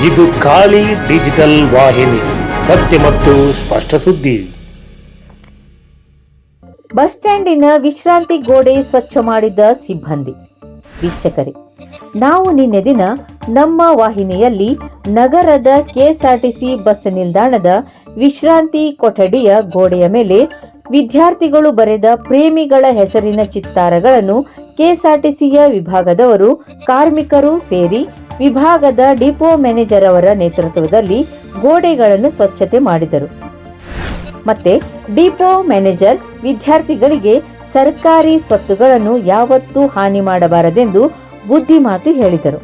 ಇದು ಖಾಲಿ ಡಿಜಿಟಲ್ ವಾಹಿನಿ, ಸತ್ಯ ಮತ್ತು ಸ್ಪಷ್ಟ ಸುದ್ದಿ. ಬಸ್ ಸ್ಟ್ಯಾಂಡಿನ ವಿಶ್ರಾಂತಿ ಗೋಡೆ ಸ್ವಚ್ಛ ಮಾಡಿದ ಸಿಬ್ಬಂದಿ. ವೀಕ್ಷಕರೇ, ನಾವು ನಿನ್ನೆ ದಿನ ನಮ್ಮ ವಾಹಿನಿಯಲ್ಲಿ ನಗರದ ಕೆಎಸ್ಆರ್ಟಿಸಿ ಬಸ್ ನಿಲ್ದಾಣದ ವಿಶ್ರಾಂತಿ ಕೊಠಡಿಯ ಗೋಡೆಯ ಮೇಲೆ ವಿದ್ಯಾರ್ಥಿಗಳು ಬರೆದ ಪ್ರೇಮಿಗಳ ಹೆಸರಿನ ಚಿತ್ತಾರಗಳನ್ನು ಕೆಎಸ್ಆರ್ಟಿಸಿಯ ವಿಭಾಗದವರು, ಕಾರ್ಮಿಕರು ಸೇರಿ ವಿಭಾಗದ ಡಿಪೋ ಮ್ಯಾನೇಜರ್ ಅವರ ನೇತೃತ್ವದಲ್ಲಿ ಗೋಡೆಗಳನ್ನು ಸ್ವಚ್ಛತೆ ಮಾಡಿದರು. ಮತ್ತೆ ಡಿಪೋ ಮ್ಯಾನೇಜರ್ ವಿದ್ಯಾರ್ಥಿಗಳಿಗೆ ಸರ್ಕಾರಿ ಸ್ವತ್ತುಗಳನ್ನು ಯಾವತ್ತೂ ಹಾನಿ ಮಾಡಬಾರದೆಂದು ಬುದ್ಧಿಮಾತು ಹೇಳಿದರು.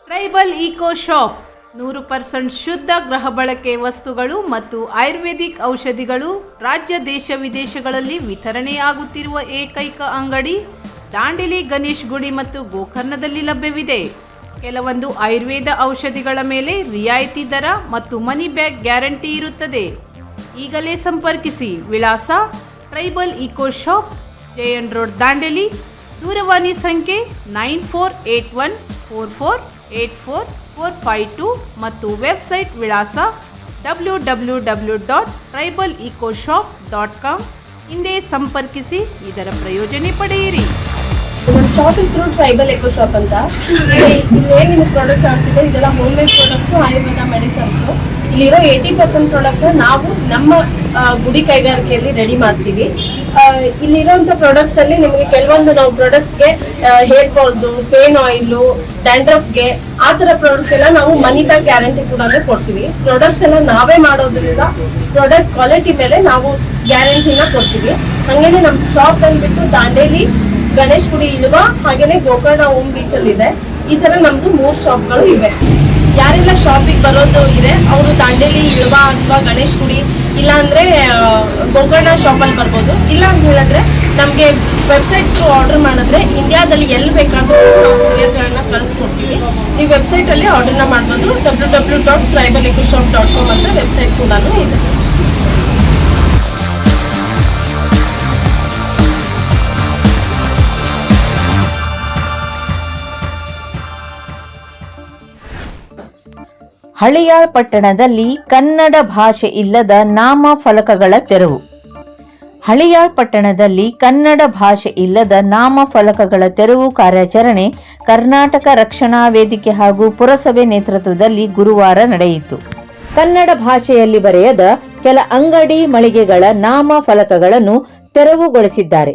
ಟ್ರೈಬಲ್ ಇಕೋ ಶಾಪ್ 100% ಶುದ್ಧ ಗೃಹ ಬಳಕೆ ವಸ್ತುಗಳು ಮತ್ತು ಆಯುರ್ವೇದಿಕ್ ಔಷಧಿಗಳು ರಾಜ್ಯ ದೇಶ ವಿದೇಶಗಳಲ್ಲಿ ವಿತರಣೆಯಾಗುತ್ತಿರುವ ಏಕೈಕ ಅಂಗಡಿ ದಾಂಡೇಲಿ ಗಣೇಶ್ ಗುಡಿ ಮತ್ತು ಗೋಕರ್ಣದಲ್ಲಿ ಲಭ್ಯವಿದೆ. ಕೆಲವೊಂದು ಆಯುರ್ವೇದ ಔಷಧಿಗಳ ಮೇಲೆ ರಿಯಾಯಿತಿ ದರ ಮತ್ತು ಮನಿ ಬ್ಯಾಕ್ ಗ್ಯಾರಂಟಿ ಇರುತ್ತದೆ. ಈಗಲೇ ಸಂಪರ್ಕಿಸಿ. ವಿಳಾಸ tribal eco shop, JN road, Dandeli. ದೂರವಾಣಿ ಸಂಖ್ಯೆ 9481448452 ಮತ್ತು ವೆಬ್ಸೈಟ್ ವಿಳಾಸ www.tribalecoshop.com. ಹಿಂದೆ ಸಂಪರ್ಕಿಸಿ, ಇದರ ಪ್ರಯೋಜನ ಪಡೆಯಿರಿ. ನಮ್ಮ ಶಾಪ್ ಹೆಸರು ಟ್ರೈಬಲ್ ಎಕೋ ಶಾಪ್ ಅಂತ. ಇಲ್ಲೇ ನಿಮಗೆ ಪ್ರಾಡಕ್ಟ್ ಕಾಣಿಸಿದೆ, ಇದೆಲ್ಲ home made products, Ayurveda medicines. ಇಲ್ಲಿರೋ 80% ಪ್ರಾಡಕ್ಟ್ಸ್ ನಾವು ನಮ್ಮ ಗುಡಿ ಕೈಗಾರಿಕೆಯಲ್ಲಿ ರೆಡಿ ಮಾಡ್ತೀವಿ. ಇಲ್ಲಿರೋಂಥ ಪ್ರಾಡಕ್ಟ್ಸ್ ಅಲ್ಲಿ ನಿಮಗೆ ಕೆಲವೊಂದು ನಾವು ಪ್ರಾಡಕ್ಟ್ಸ್ಗೆ ಹೇರ್ ಫಾಲ್ದು, ಪೇನ್ ಆಯಿಲು, ಡ್ಯಾಂಡ್ರಫ್ಗೆ ಆ ಥರ ಪ್ರಾಡಕ್ಟ್ ಎಲ್ಲ ನಾವು ಮನಿ ಬ್ಯಾಕ್ ಗ್ಯಾರಂಟಿ ಕೂಡ ಕೊಡ್ತೀವಿ. ಪ್ರಾಡಕ್ಟ್ಸ್ ಎಲ್ಲ ನಾವೇ ಮಾಡೋದ್ರಿಂದ ಪ್ರಾಡಕ್ಟ್ ಕ್ವಾಲಿಟಿ ಮೇಲೆ ನಾವು ಗ್ಯಾರಂಟಿನ ಕೊಡ್ತೀವಿ. ಹಾಗೇನೆ ನಮ್ಮ ಶಾಪ್ ಬಂದ್ಬಿಟ್ಟು ದಾಂಡೇಲಿ ಗಣೇಶ್ ಗುಡಿ ಇಳುವ, ಹಾಗೇನೆ ಗೋಕರ್ಣ ಓಮ್ ಬೀಚ್ ಅಲ್ಲಿ ಇದೆ. ಈ ತರ ನಮ್ದು 3 ಶಾಪ್ಗಳು ಇವೆ. ಯಾರೆಲ್ಲ ಶಾಪಿಗೆ ಬರೋದು ಇದೆ ಅವರು ದಾಂಡೇಲಿ ಇಳುವ ಅಥವಾ ಗಣೇಶ್ ಗುಡಿ ಇಲ್ಲ ಅಂದ್ರೆ ಗೋಕರ್ಣ ಶಾಪಲ್ಲಿ ಬರ್ಬೋದು. ಇಲ್ಲ ಅಂತ ಹೇಳಿದ್ರೆ ನಮಗೆ ವೆಬ್ಸೈಟ್ ಥ್ರೂ ಆರ್ಡರ್ ಮಾಡಿದ್ರೆ ಇಂಡಿಯಾದಲ್ಲಿ ಎಲ್ಲಿ ಬೇಕಾದರೂ ನಾವು ಕೊರಿಯರ್ಗಳನ್ನ ಕಳಿಸ್ಕೊಡ್ತೀವಿ. ನೀವು ವೆಬ್ಸೈಟಲ್ಲಿ ಆರ್ಡರ್ನ ಮಾಡ್ಬೋದು. www.tribalecoshop.com ಅಂತ ವೆಬ್ಸೈಟ್ ಕೂಡ ಇದೆ. ಹಳಿಯಾಳ್ ಪಟ್ಟಣದಲ್ಲಿ ಕನ್ನಡ ಭಾಷೆ ಇಲ್ಲದ ನಾಮಫಲಕಗಳ ತೆರವು. ಹಳಿಯಾಳ್ ಪಟ್ಟಣದಲ್ಲಿ ಕನ್ನಡ ಭಾಷೆ ಇಲ್ಲದ ನಾಮಫಲಕಗಳ ತೆರವು ಕಾರ್ಯಾಚರಣೆ ಕರ್ನಾಟಕ ರಕ್ಷಣಾ ವೇದಿಕೆ ಹಾಗೂ ಪುರಸಭೆ ನೇತೃತ್ವದಲ್ಲಿ ಗುರುವಾರ ನಡೆಯಿತು. ಕನ್ನಡ ಭಾಷೆಯಲ್ಲಿ ಬರೆಯದ ಕೆಲ ಅಂಗಡಿ ಮಳಿಗೆಗಳ ನಾಮಫಲಕಗಳನ್ನು ತೆರವುಗೊಳಿಸಿದ್ದಾರೆ.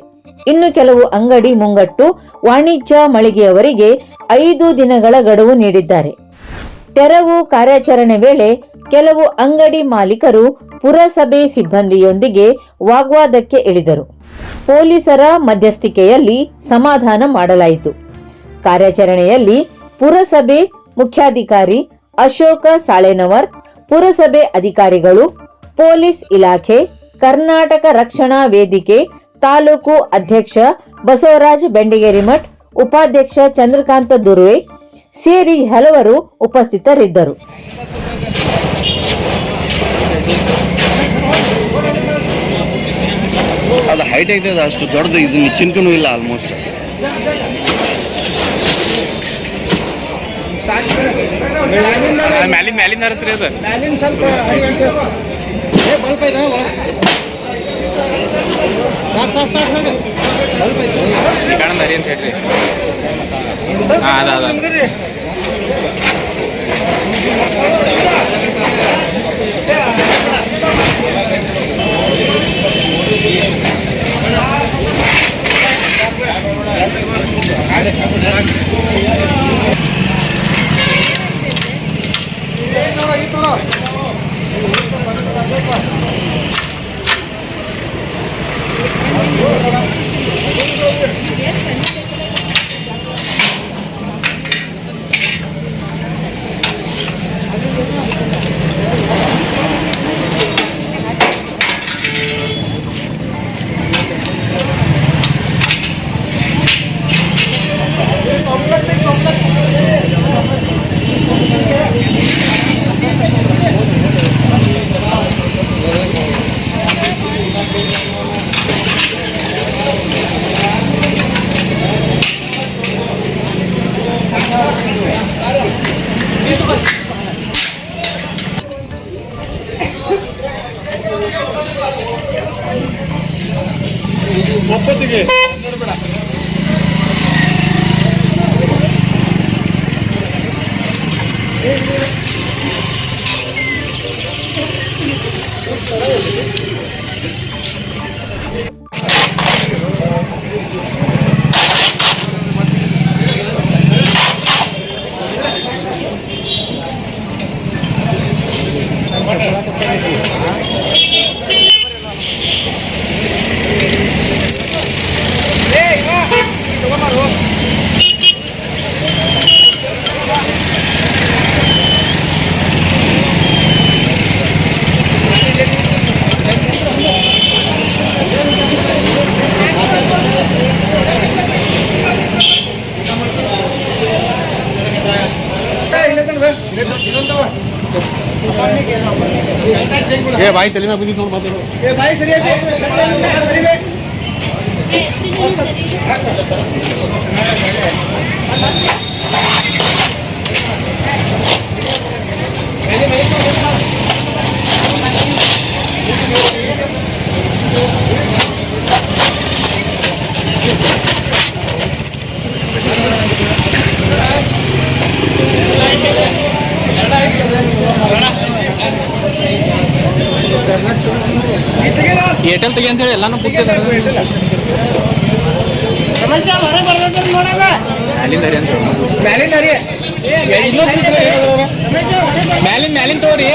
ಇನ್ನು ಕೆಲವು ಅಂಗಡಿ ಮುಂಗಟ್ಟು ವಾಣಿಜ್ಯ ಮಳಿಗೆಯವರಿಗೆ 5 ದಿನಗಳ ಗಡುವು ನೀಡಿದ್ದಾರೆ. ತೆರವು ಕಾರ್ಯಾಚರಣೆ ವೇಳೆ ಕೆಲವು ಅಂಗಡಿ ಮಾಲೀಕರು ಪುರಸಭೆ ಸಿಬ್ಬಂದಿಯೊಂದಿಗೆ ವಾಗ್ವಾದಕ್ಕೆ ಇಳಿದರು. ಪೊಲೀಸರ ಮಧ್ಯಸ್ಥಿಕೆಯಲ್ಲಿ ಸಮಾಧಾನ ಮಾಡಲಾಯಿತು. ಕಾರ್ಯಾಚರಣೆಯಲ್ಲಿ ಪುರಸಭೆ ಮುಖ್ಯಾಧಿಕಾರಿ ಅಶೋಕ ಸಾಳೆನವರ್, ಪುರಸಭೆ ಅಧಿಕಾರಿಗಳು, ಪೊಲೀಸ್ ಇಲಾಖೆ, ಕರ್ನಾಟಕ ರಕ್ಷಣಾ ವೇದಿಕೆ ತಾಲೂಕು ಅಧ್ಯಕ್ಷ ಬಸವರಾಜ ಬೆಂಡಿಗೇರಿಮಠ್, ಉಪಾಧ್ಯಕ್ಷ ಚಂದ್ರಕಾಂತ ದುರ್ವೆ ಸೇರಿ ಹಲವರು ಉಪಸ್ಥಿತರಿದ್ದರು. ಅದು ಹೈಟ್ ಐತೆ, ಅಷ್ಟು ದೊಡ್ಡದು, ಇದನ್ನ ಚಿಂತನೂ ಇಲ್ಲ. ಆಲ್ಮೋಸ್ಟ್ ಮ್ಯಾಲಿಂದ ಹರಿಸ್ರಿ ಅದು. ಕಾಣಂದಾರಿ ಅಂತ ಹೇಳ್ರಿ. ಹಾಂ ಅದ ಒಪ್ಪತ್ತಿಗೆ ಏ ಬಾಯಿ ತಲೆನ ಬಂದಿದ್ದು ನೋಡಿ ಮಾತಾಡು. ಏರ್ಟೆಲ್ ತೆಗಿ ಅಂತೇಳಿ ಎಲ್ಲಾನು ಕೂತಿದ್ದಾರೆ. ಮ್ಯಾಲಿನ ತಗೋರಿ.